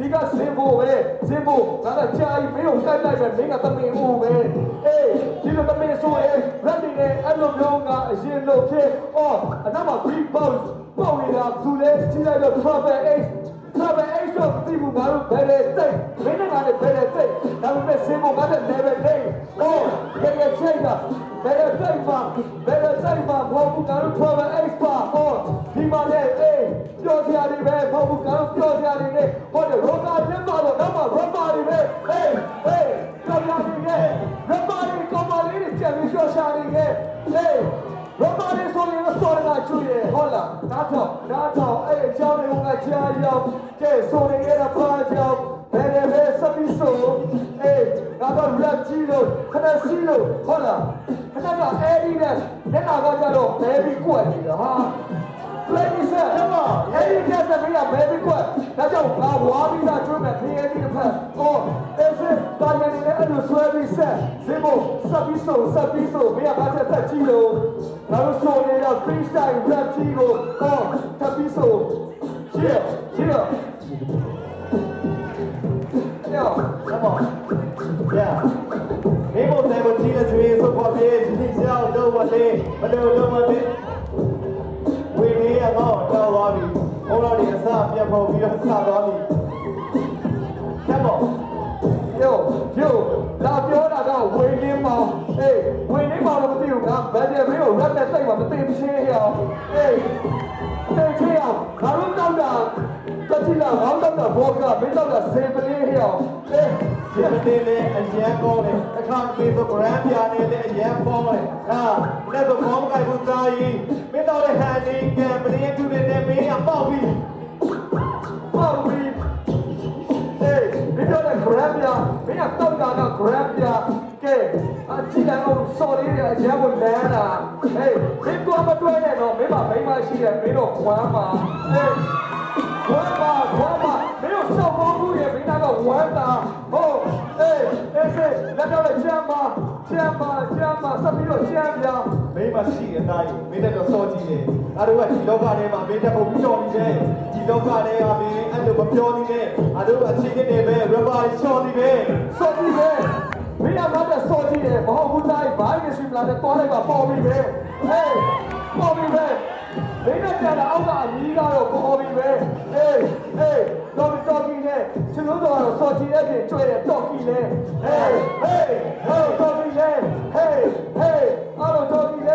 ဒီကစင်ဖို့ပဲစင်ဖို့ငါကကြာကြီးမင်းကိုကိုက်လိုက်ပဲမင်းကသမင်ဦးပဲအေးဒီလိုသမင်ဆိုရင်ရက်နေနဲ့အဲ့လိုမျိုးကအရင်လို့ဖြစ်အော်အနောက်မှာ big boss ပေါက်နေတာသူလည်းကြီးလိုက်တော့ travel ace တော့ဒီဘူဘာလို့ဘယ်လဲတိတ်မင်းနဲ့ငါနဲ့ဘယ်လဲတိတ်ဒါပေမဲ့စင်ဖို့ငါနဲ့ level လေးအော်ဘယ်လဲချိန်တာဘယ်လဲတိတ်မှာဘောဘူးကတော့ travel ace ပါအော်ဒီမှာလည်းအေးပြောစရာတွေပဲဘောဘူးကတော့ပြောစရာတွေနဲ့ဟောတယ်ရောကာလက်ပါတော့နောက်မှာ rubber တွေပဲဟေးကြောက်ရတယ်ကဲ rubber တွေကောင်မလေးတွေချက်ပြီးပြောရှာနေကဲဟေးရောပါလေးဆိုရင်စောရတာကျွေးဟုတ်လားဒါတော့အဲ့အကြောင်းလေးကကြားရောက်ကဲဆိုရင်ရပါကြောင်းဘယ်နဲ့စပီဆိုအေးကတော့ rap ကြီးလို့ခဏစီလို့ဟုတ်လားခဏကအဲ့ဒီနဲ့လက်နာကကြတော့ baby ကွက်နေတာဟာ ladies come on အဲ့ဒီကတည်းက baby ကွက်ဒါကြောင့်ငါဝါပြီးသားကျွေးမယ်ခရီးဒီတစ်ဖက်အော်အဲ့ဒါတာရနေအဲ့လိုဆွဲပြီးဆက်ဇင်မို့စပီဆိုမင်းကဘာတက်ကြီးလို့ငါတို့ဆိုနေတာ freestyle rap ကြီးကိုအော်စပီဆိုချီရောcome on yeah မင်းတို့လည်းကြည့်လို့ဆိုရင်ဆိုပေါ်ပြေးဒီကြောက်တော့မလေးဘယ်လိုလုပ်မလဲဝေနေရတော့တော်သွားပြီဘုံတော်ဒီအစပြတ်ဖို့ပြီးတော့စသွားပြီ come on yo လာပြောတာကဝင်းနေမောင်အေးဝင်းနေမောင်တော့မသိဘူးငါဘယ်တယ်မင်းကို rap နဲ့တိတ်မှာမသိချင်းရအောင်အေးတိတ်ချင်းအောင်ငါတို့တော့တာတတိလာငါတို့တော့ဘောကမင်းတော့တာစေပလေးရအောင်အေးဒီမတင်လေအရန်ကောတယ်အခါပြေဆို brand ပြနေတဲ့အရန်ပေါ်တယ်ဟာလက်ဆိုခေါင်းကိုက်ဘူးသားကြီးမင်းတော့တဲ့ဟန်ဒီကံပလင်းတူတဲ့မင်းကပေါက်ပြီအေးမင်းတော့တဲ့ grab ပြမင်းကတော့တာက grab ပြကဲအကြည့်လိုက်အောင်စော်လေးရအရန်ကိုလမ်းတာဟေးမင်းတော့မတွေ့နဲ့တော့မင်းမမိမရှိတယ်မင်းတော့ဝမ်းပါအေးဝမ်းပါမင်းတို့စောက်ပေါင်းဘူးရမင်းကဝမ်းတာဟုတ်အေးလက်တော့ကျမ်းပါစပြီးတော့ကျမ်းပြမင်းမရှိတဲ့အတိုင်းမင်းတော့စောကြည့်တယ်အားတို့ကဒီလောကထဲမှာမင်းတက်ဖို့ပြီးတော်နေတယ်ဒီလောကထဲမှာမင်းအဲ့လိုမပြောနေနဲ့အားတို့အချင်းချင်းတွေပဲ rubber ချော်နေပဲစောကြည့်ပဲမင်းကမှတော့စောကြည့်တယ်မဟုတ်ဘူးတိုင်းဘာမှမရှိဘူးလားတော့လိုက်ပါပေါ်ပြီပဲဟေးပေါ်ပြီပဲမင်းနဲ့ကြတာအောက်ကအမီးကတော့ပေါ်ပြီပဲဟေးတော်ကြီးနဲ့ကျွန်တော်တို့ကတော့စောကြည့်တဲ့ပြင်ကျွဲတယ်တော်ကြီးလေဟေးတော်ကြီးလေဟေးအားလုံးတော်ကြီးလေ